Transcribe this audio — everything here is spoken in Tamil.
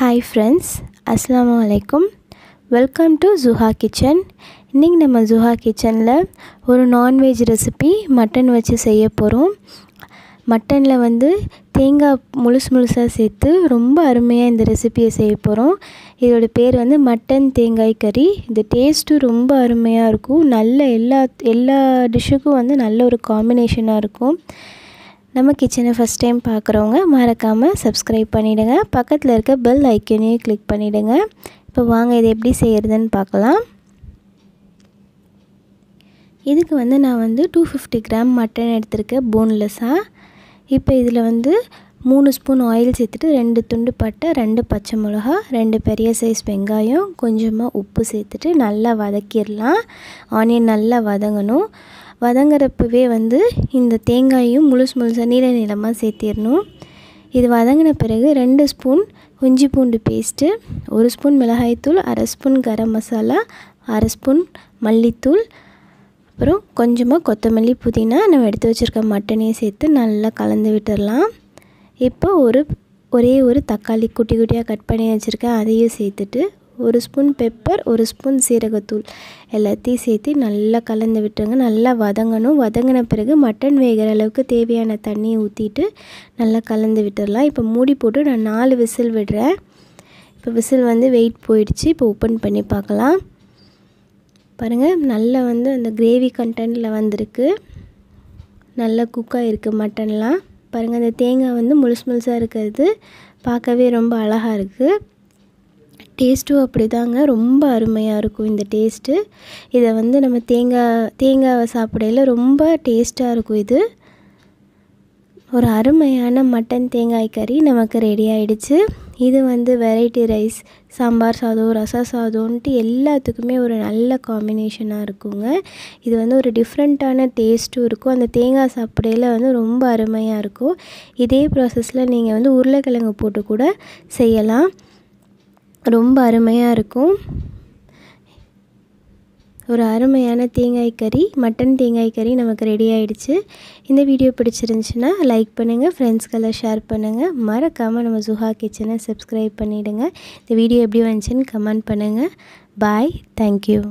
Hi friends, Assalamu alaikum. Welcome to Zuha Kitchen. இன்னைக்கு நம்ம Zuha Kitchenல ஒரு non-veg recipe மட்டன் வச்சு செய்ய போறோம். மட்டன்ல வந்து தேங்காய் முழுசா சேர்த்து ரொம்ப அருமையா இந்த ரெசிபியை செய்ய போறோம். இதோட பேர் வந்து மட்டன் தேங்காய் கறி. இந்த டேஸ்ட் ரொம்ப அருமையா இருக்கும். நல்ல எல்லா டிஷ்ஷுக்கும் வந்து நல்ல ஒரு காம்பினேஷனா இருக்கும். நம்ம கிச்சனை ஃபர்ஸ்ட் டைம் பார்க்குறவங்க மறக்காமல் சப்ஸ்கிரைப் பண்ணிவிடுங்க. பக்கத்தில் இருக்க பெல் ஐக்கனையும் கிளிக் பண்ணிவிடுங்க. இப்போ வாங்க இதை எப்படி செய்கிறதுன்னு பார்க்கலாம். இதுக்கு வந்து நான் வந்து 250 கிராம் மட்டன் எடுத்திருக்கேன் போன்லெஸ்ஸாக. இப்போ இதில் வந்து 3 ஸ்பூன் ஆயில் சேர்த்துட்டு 2 துண்டு பட்டை, 2 பச்சை மிளகா, 2 பெரிய சைஸ் வெங்காயம், கொஞ்சமாக உப்பு சேர்த்துட்டு நல்லா வதக்கிடலாம். ஆனியன் நல்லா வதங்கணும். வதங்குறப்பவே வந்து இந்த தேங்காயும் முழுசாக நீளமாக சேர்த்திடணும். இது வதங்கின பிறகு 2 ஸ்பூன் இஞ்சி பூண்டு பேஸ்ட்டு, 1 ஸ்பூன் மிளகாய்த்தூள், 1/2 ஸ்பூன் கரம் மசாலா, 1/2 ஸ்பூன் மல்லித்தூள், அப்புறம் கொஞ்சமாக கொத்தமல்லி, புதினா, நம்ம எடுத்து வச்சுருக்க மட்டனையும் சேர்த்து நல்லா கலந்து விட்டுடலாம். இப்போ ஒரே ஒரு தக்காளி குட்டியாக கட் பண்ணி வச்சுருக்கேன், அதையும் சேர்த்துட்டு 1 ஸ்பூன் பெப்பர், 1 ஸ்பூன் சீரகத்தூள் எல்லாத்தையும் சேர்த்து நல்லா கலந்து விட்டுருங்க. நல்லா வதங்கணும். வதங்கின பிறகு மட்டன் வேகிற அளவுக்கு தேவையான தண்ணியை ஊற்றிட்டு நல்லா கலந்து விட்டுடலாம். இப்போ மூடி போட்டு நான் 4 விசில் விடுறேன். இப்போ விசில் வந்து வெயிட் போயிடுச்சு. இப்போ ஓப்பன் பண்ணி பார்க்கலாம். பாருங்கள், நல்லா வந்து அந்த கிரேவி கண்டென்ட்டில் வந்திருக்கு. நல்லா குக்காக இருக்குது மட்டன்லாம். பாருங்கள், அந்த தேங்காய் வந்து முழுசாக இருக்கிறது பார்க்கவே ரொம்ப அழகாக இருக்குது. டேஸ்ட்டும் அப்படி தாங்க, ரொம்ப அருமையாக இருக்கும் இந்த டேஸ்ட்டு. இதை வந்து நம்ம தேங்காவை சாப்பிடையில் ரொம்ப டேஸ்ட்டாக இருக்கும். இது ஒரு அருமையான மட்டன் தேங்காய் கறி நமக்கு ரெடி ஆகிடுச்சு. இது வந்து வெரைட்டி ரைஸ், சாம்பார் சாதம், ரசம் சாதம்ன்ட்டு எல்லாத்துக்குமே ஒரு நல்ல காம்பினேஷனாக இருக்குங்க. இது வந்து ஒரு டிஃப்ரெண்ட்டான டேஸ்ட்டும் இருக்கும். அந்த தேங்காய் சாப்பிடையில் வந்து ரொம்ப அருமையாக இருக்கும். இதே ப்ராசஸில் நீங்கள் வந்து உருளைக்கிழங்கு போட்டு கூட செய்யலாம். ரொம்ப அருமையாக இருக்கும். ஒரு அருமையான தேங்காய் கறி, மட்டன் தேங்காய் கறி நமக்கு ரெடி ஆகிடுச்சு. இந்த வீடியோ பிடிச்சிருந்துச்சுன்னா லைக் பண்ணுங்கள், ஃப்ரெண்ட்ஸ்க்கெல்லாம் ஷேர் பண்ணுங்கள். மறக்காமல் நம்ம Zuha கிச்சனை சப்ஸ்கிரைப் பண்ணிவிடுங்க. இந்த வீடியோ எப்படி வந்துச்சுன்னு கமெண்ட் பண்ணுங்கள். பாய், தேங்க்யூ.